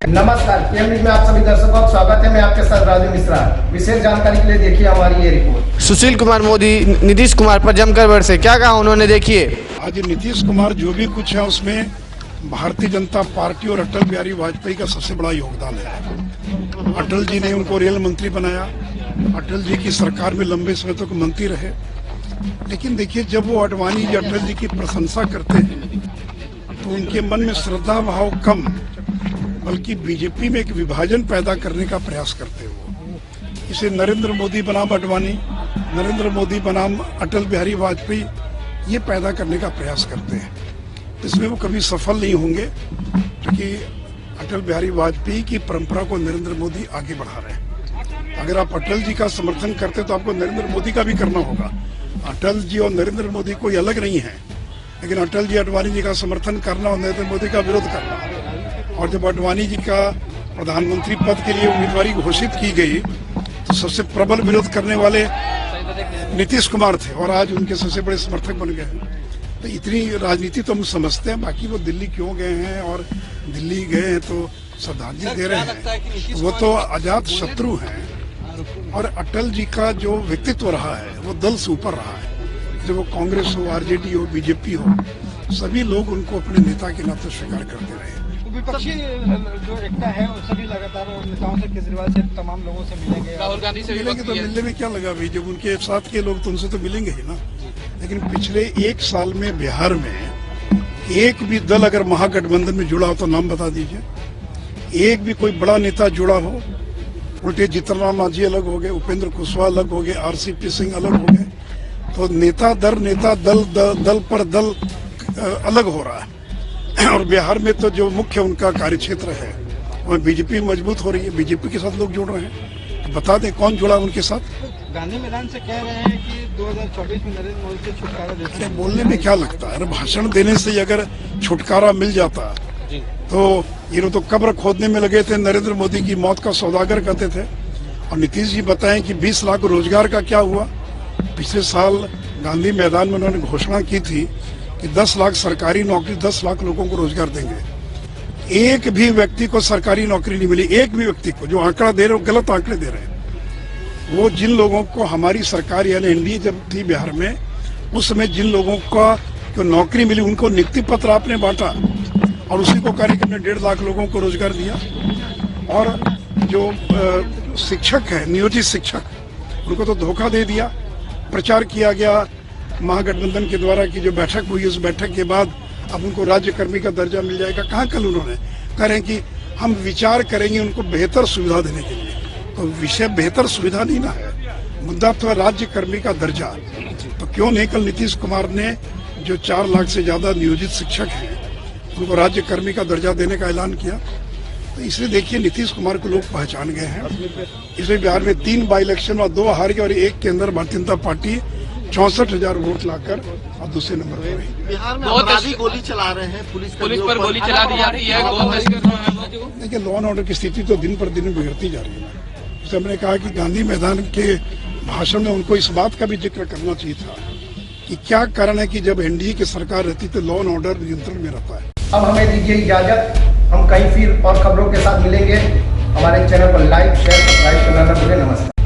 नमस्कार, PM news में आप सभी दर्शकों का स्वागत है। मैं आपके साथ राजू मिश्रा। विशेष जानकारी के लिए देखिए हमारी ये रिपोर्ट। सुशील कुमार मोदी नीतीश कुमार पर जमकर बरसे, क्या कहा उन्होंने, देखिए। आज नीतीश कुमार जो भी कुछ है उसमें भारतीय जनता पार्टी और अटल बिहारी वाजपेयी का सबसे बड़ा योगदान है। अटल जी ने उनको रेल मंत्री बनाया, अटल जी की सरकार में लंबे समय तक मंत्री रहे। लेकिन देखिए, जब वो आडवाणी जी अटल जी की प्रशंसा करते हैं तो उनके मन में श्रद्धा भाव कम, बल्कि बीजेपी में एक विभाजन पैदा करने का प्रयास करते हो। इसे नरेंद्र मोदी बनाम आडवाणी, नरेंद्र मोदी बनाम अटल बिहारी वाजपेयी, ये पैदा करने का प्रयास करते हैं। इसमें वो कभी सफल नहीं होंगे, क्योंकि अटल बिहारी वाजपेयी की परंपरा को नरेंद्र मोदी आगे बढ़ा रहे हैं। अगर आप अटल जी का समर्थन करते तो आपको नरेंद्र मोदी का भी करना होगा। अटल जी और नरेंद्र मोदी कोई अलग नहीं है, लेकिन अटल जी आडवाणी जी का समर्थन करना और नरेंद्र मोदी का विरोध करना। और जब आडवाणी जी का प्रधानमंत्री पद के लिए उम्मीदवारी घोषित की गई तो सबसे प्रबल विरोध करने वाले नीतीश कुमार थे और आज उनके सबसे बड़े समर्थक बन गए। तो इतनी राजनीति तो हम समझते हैं। बाकी वो दिल्ली क्यों गए हैं और दिल्ली गए हैं तो श्रद्धांजलि दे रहे हैं, वो तो अजात शत्रु हैं। और अटल जी का जो व्यक्तित्व रहा है वो दल से ऊपर रहा है। जब वो कांग्रेस हो, आरजेडी हो, बीजेपी हो, सभी लोग उनको अपने नेता के नाते स्वीकार करते रहे। विपक्षी जो एकता है वो सभी लगातार नेताओं से, केजरीवाल से, तमाम लोगों से मिलेंगे, राहुल गांधी से मिलेंगे। तो मिलने में क्या लगा भाई, जब उनके साथ के लोग तो उनसे तो मिलेंगे ही ना। लेकिन पिछले एक साल में बिहार में एक भी दल अगर महागठबंधन में जुड़ा हो तो नाम बता दीजिए। एक भी कोई बड़ा नेता जुड़ा हो। उल्टे जीतनराम मांझी अलग हो गए, उपेंद्र कुशवाहा अलग हो गए, आरसीपी सिंह अलग हो गए। तो नेता दर नेता, दल पर दल अलग हो रहा है। और बिहार में तो जो मुख्य उनका कार्यक्षेत्र है वह बीजेपी मजबूत हो रही है, बीजेपी के साथ लोग जुड़ रहे हैं। तो बता दें कौन जुड़ा उनके साथ। गांधी मैदान से कह रहे हैं कि 2024 में नरेंद्र मोदी से छुटकारा देते हैं। बोलने में क्या लगता है, भाषण देने से अगर छुटकारा मिल जाता तो ये लोग तो कब्र खोदने में लगे थे। नरेंद्र मोदी की मौत का सौदागर कहते थे। और नीतीश जी बताएं कि 20 लाख रोजगार का क्या हुआ। पिछले साल गांधी मैदान में उन्होंने घोषणा की थी कि 10 लाख सरकारी नौकरी, 10 लाख लोगों को रोजगार देंगे। एक भी व्यक्ति को सरकारी नौकरी नहीं मिली, एक भी व्यक्ति को। जो आंकड़ा दे रहे हो गलत आंकड़े दे रहे हैं। वो जिन लोगों को हमारी सरकार यानी एनडीए जब थी बिहार में, उस समय जिन लोगों को नौकरी मिली उनको नियुक्ति पत्र आपने बांटा और उसी को कार्यक्रम ने 1.5 लाख लोगों को रोजगार दिया। और जो शिक्षक है, नियोजित शिक्षक, उनको तो धोखा दे दिया। प्रचार किया गया महागठबंधन के द्वारा की जो बैठक हुई, उस बैठक के बाद अब उनको राज्यकर्मी का दर्जा मिल जाएगा। कहाँ कल उन्होंने कह रहे हैं कि हम विचार करेंगे उनको बेहतर सुविधा देने के लिए। तो विषय बेहतर सुविधा नहीं ना है, मुद्दा तो राज्यकर्मी का दर्जा। तो क्यों नहीं कल नीतीश कुमार ने जो 4 लाख से ज्यादा नियोजित शिक्षक हैं उनको राज्यकर्मी का दर्जा देने का ऐलान किया। तो इसलिए देखिए, नीतीश कुमार को लोग पहचान गए हैं। इसमें बिहार में 3 बाई इलेक्शन और 2 हार गए और 1 के अंदर भारतीय जनता पार्टी 64,000 वोट लाकर और दूसरे नंबर पर रही। बिहार में अपराधी गोली चला रहे हैं, पुलिस पर गोली चला दी जा रही है। देखिए, लॉ एंड ऑर्डर की स्थिति तो दिन पर दिन बिगड़ती जा रही है। जैसे हमने कहा कि गांधी मैदान के भाषण में उनको इस बात का भी जिक्र करना चाहिए था कि क्या कारण है कि जब एनडीए की सरकार रहती तो लॉ एंड ऑर्डर नियंत्रण में रहता है। अब हमें दीजिए इजाजत, हम कहीं फिर और खबरों के साथ मिलेंगे। हमारे चैनल पर लाइक, शेयर, सब्सक्राइब करना न भूलें। नमस्कार।